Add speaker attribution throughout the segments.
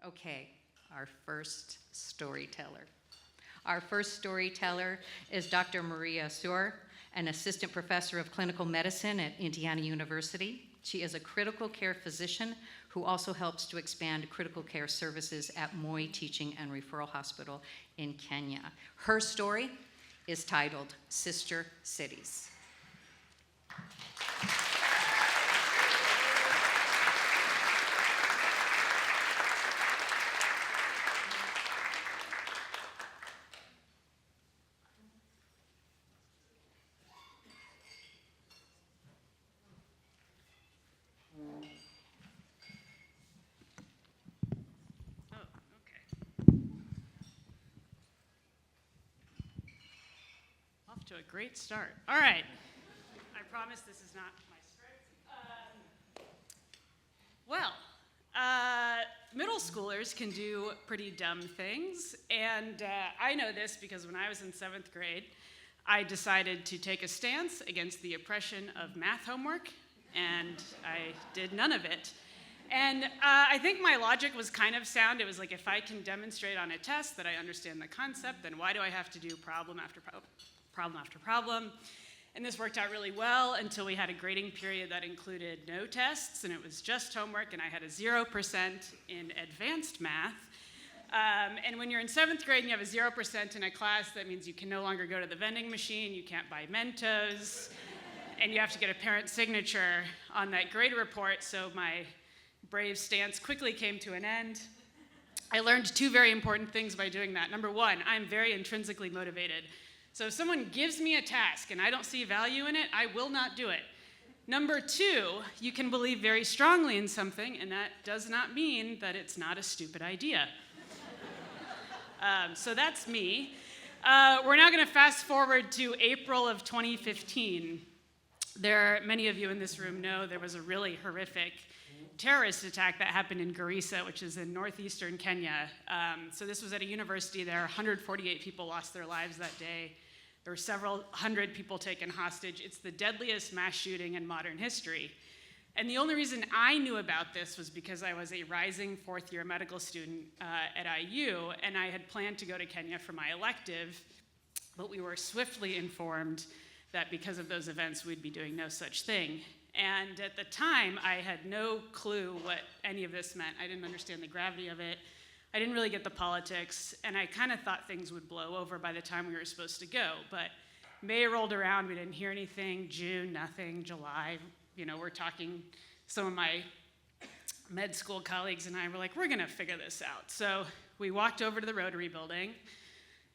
Speaker 1: Okay, our first storyteller. Our first storyteller is Dr. Maria Srour, an assistant professor of clinical medicine at Indiana University. She is a critical care physician who also helps to expand critical care services at Moi Teaching and Referral Hospital in Kenya. Her story is titled Sister Cities.
Speaker 2: To a great start. All right. I promise this is not my script. Middle schoolers can do pretty dumb things, and I know this because when I was in 7th grade, I decided to take a stance against the oppression of math homework, and I did none of it. And I think my logic was kind of sound. It was like, if I can demonstrate on a test that I understand the concept, then why do I have to do problem after problem after problem? And this worked out really well until we had a grading period that included no tests, and it was just homework, and I had a 0% in advanced math. And when you're in 7th grade and you have a 0% in a class, that means you can no longer go to the vending machine, you can't buy Mentos, and you have to get a parent signature on that grade report, so my brave stance quickly came to an end. I learned 2 very important things by doing that. Number 1, I'm very intrinsically motivated. So if someone gives me a task and I don't see value in it, I will not do it. Number 2, you can believe very strongly in something, and that does not mean that it's not a stupid idea. So that's me. We're now going to fast forward to April of 2015. Many of you in this room know there was a really horrific terrorist attack that happened in Garissa, which is in northeastern Kenya. So this was at a university there. 148 people lost their lives that day. There were several hundred people taken hostage. It's the deadliest mass shooting in modern history. And the only reason I knew about this was because I was a rising 4th-year medical student at IU, and I had planned to go to Kenya for my elective, but we were swiftly informed that because of those events, we'd be doing no such thing. And at the time, I had no clue what any of this meant. I didn't understand the gravity of it. I didn't really get the politics, and I kind of thought things would blow over by the time we were supposed to go. But May rolled around, we didn't hear anything. June, nothing. July, we're talking, some of my med school colleagues and I were like, we're gonna figure this out. So we walked over to the Rotary building,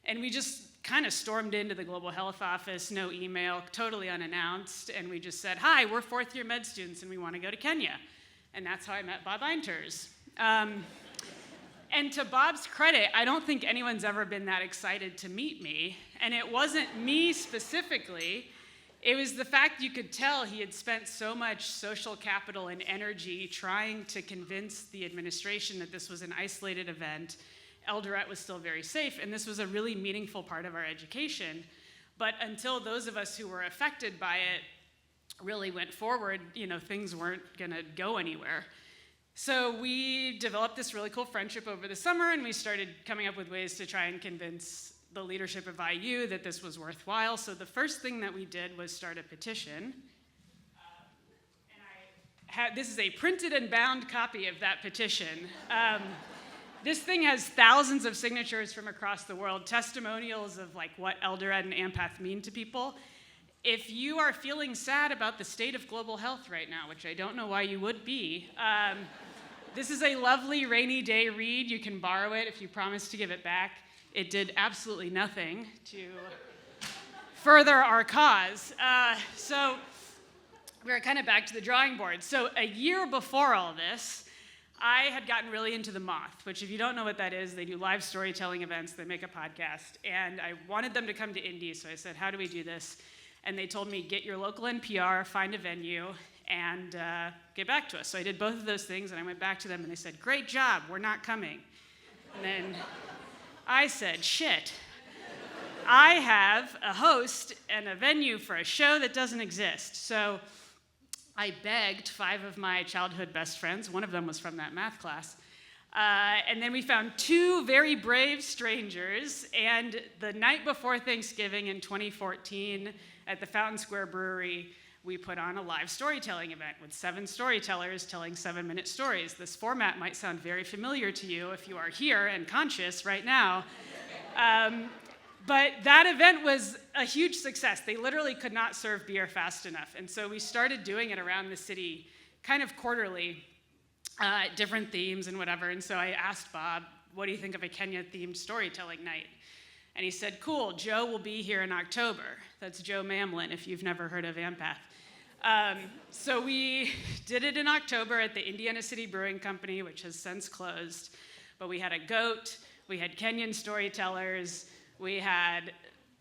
Speaker 2: and we just kind of stormed into the Global Health Office, no email, totally unannounced, and we just said, hi, we're 4th-year med students, and we want to go to Kenya. And that's how I met Bob Einters. And to Bob's credit, I don't think anyone's ever been that excited to meet me, and it wasn't me specifically. It was the fact you could tell he had spent so much social capital and energy trying to convince the administration that this was an isolated event. Eldoret was still very safe, and this was a really meaningful part of our education. But until those of us who were affected by it really went forward, things weren't gonna go anywhere. So we developed this really cool friendship over the summer, and we started coming up with ways to try and convince the leadership of IU that this was worthwhile. So the first thing that we did was start a petition. This is a printed and bound copy of that petition. This thing has thousands of signatures from across the world, testimonials of what Eldoret and Ampath mean to people. If you are feeling sad about the state of global health right now, which I don't know why you would be, this is a lovely rainy day read. You can borrow it if you promise to give it back. It did absolutely nothing to further our cause. So we're kind of back to the drawing board. So a year before all this, I had gotten really into The Moth, which if you don't know what that is, they do live storytelling events, they make a podcast, and I wanted them to come to Indy, so I said, how do we do this? And they told me, get your local NPR, find a venue, and get back to us. So I did both of those things, and I went back to them, and they said, great job, we're not coming. And then I said, shit. I have a host and a venue for a show that doesn't exist. So I begged 5 of my childhood best friends, one of them was from that math class, And then we found 2 very brave strangers, and the night before Thanksgiving in 2014 at the Fountain Square Brewery, we put on a live storytelling event with 7 storytellers telling 7-minute stories. This format might sound very familiar to you if you are here and conscious right now. But that event was a huge success. They literally could not serve beer fast enough. And so we started doing it around the city kind of quarterly, different themes and whatever. And so I asked Bob, what do you think of a Kenya-themed storytelling night? And he said, cool, Joe will be here in October. That's Joe Mamlin, if you've never heard of Ampath. So we did it in October at the Indiana City Brewing Company, which has since closed. But we had a goat, we had Kenyan storytellers, we had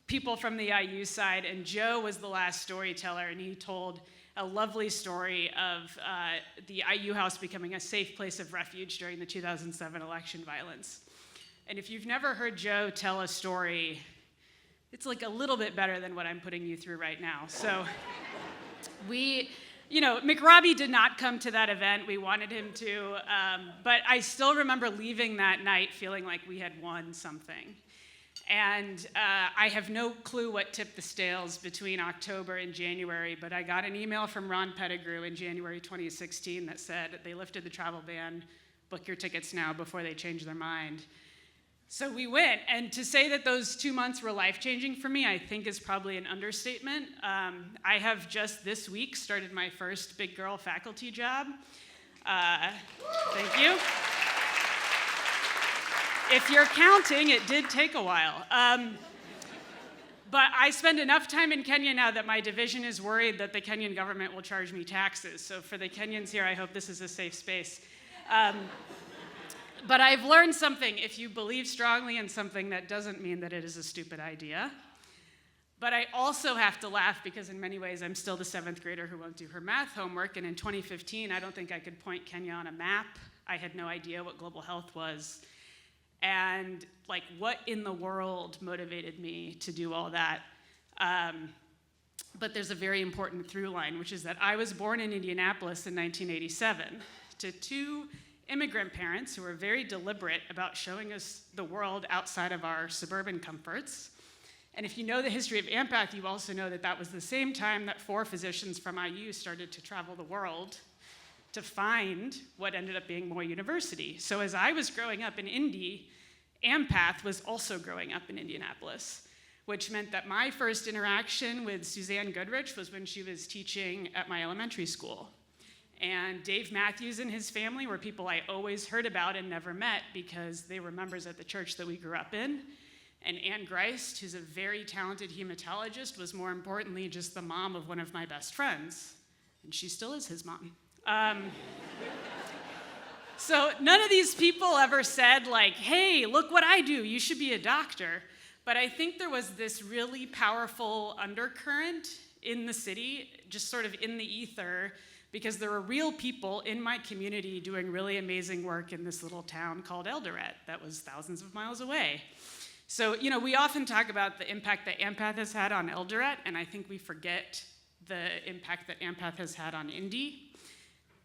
Speaker 2: people from the IU side, and Joe was the last storyteller, and he told a lovely story of the IU house becoming a safe place of refuge during the 2007 election violence. And if you've never heard Joe tell a story, it's like a little bit better than what I'm putting you through right now. So McRobbie did not come to that event. We wanted him to, but I still remember leaving that night feeling like we had won something. And I have no clue what tipped the scales between October and January, but I got an email from Ron Pettigrew in January 2016 that said they lifted the travel ban, book your tickets now before they change their mind. So we went, and to say that those 2 months were life-changing for me, I think is probably an understatement. I have just this week started my first big girl faculty job. Thank you. If you're counting, it did take a while. But I spend enough time in Kenya now that my division is worried that the Kenyan government will charge me taxes. So for the Kenyans here, I hope this is a safe space. But I've learned something. If you believe strongly in something, that doesn't mean that it is a stupid idea. But I also have to laugh because in many ways, I'm still the 7th grader who won't do her math homework. And in 2015, I don't think I could point Kenya on a map. I had no idea what global health was. And what in the world motivated me to do all that? But there's a very important through line, which is that I was born in Indianapolis in 1987 to 2 immigrant parents who were very deliberate about showing us the world outside of our suburban comforts. And if you know the history of Ampath, you also know that that was the same time that 4 physicians from IU started to travel the world to find what ended up being Moy University. So as I was growing up in Indy, Ampath was also growing up in Indianapolis, which meant that my first interaction with Suzanne Goodrich was when she was teaching at my elementary school. And Dave Matthews and his family were people I always heard about and never met because they were members at the church that we grew up in. And Ann Greist, who's a very talented hematologist, was more importantly just the mom of one of my best friends. And she still is his mom. So none of these people ever said hey, look what I do, you should be a doctor. But I think there was this really powerful undercurrent in the city, just sort of in the ether, because there were real people in my community doing really amazing work in this little town called Eldoret that was thousands of miles away. So, we often talk about the impact that Ampath has had on Eldoret, and I think we forget the impact that Ampath has had on Indy.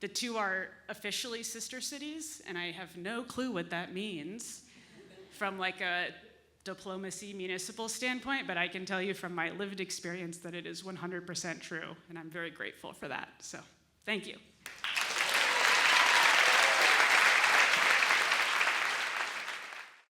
Speaker 2: The 2 are officially sister cities, and I have no clue what that means from a diplomacy municipal standpoint, but I can tell you from my lived experience that it is 100% true, and I'm very grateful for that. So, thank you.